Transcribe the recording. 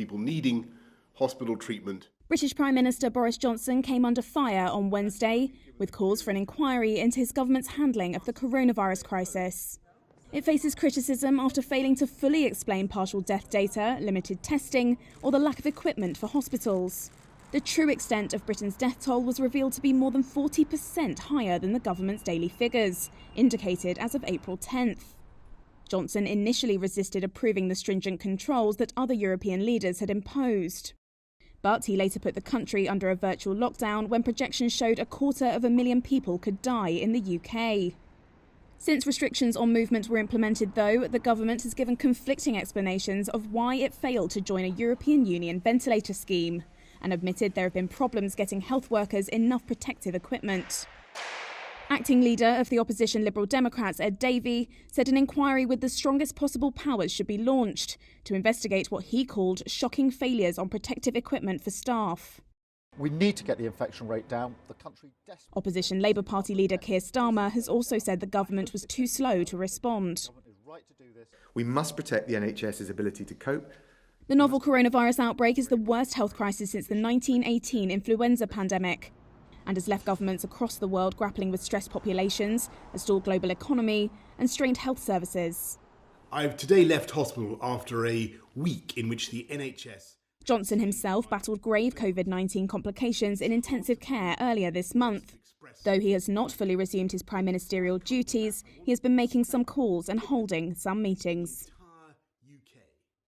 people needing hospital treatment. British Prime Minister Boris Johnson came under fire on Wednesday with calls for an inquiry into his government's handling of the coronavirus crisis. It faces criticism after failing to fully explain partial death data, limited testing, or the lack of equipment for hospitals. The true extent of Britain's death toll was revealed to be more than 40% higher than the government's daily figures, indicated as of April 10th. Johnson initially resisted approving the stringent controls that other European leaders had imposed. But he later put the country under a virtual lockdown when projections showed 250,000 people could die in the UK. Since restrictions on movement were implemented, though, the government has given conflicting explanations of why it failed to join a European Union ventilator scheme and admitted there have been problems getting health workers enough protective equipment. Acting leader of the opposition Liberal Democrats, Ed Davey, said an inquiry with the strongest possible powers should be launched to investigate what he called shocking failures on protective equipment for staff. We need to get the infection rate down. The country desperately... Opposition Labour Party leader Keir Starmer has also said the government was too slow to respond. We must protect the NHS's ability to cope. The novel coronavirus outbreak is the worst health crisis since the 1918 influenza pandemic, and has left governments across the world grappling with stressed populations, a stalled global economy and strained health services. I've today left hospital after a week in which the NHS... Johnson himself battled grave COVID-19 complications in intensive care earlier this month. Though he has not fully resumed his prime ministerial duties, he has been making some calls and holding some meetings.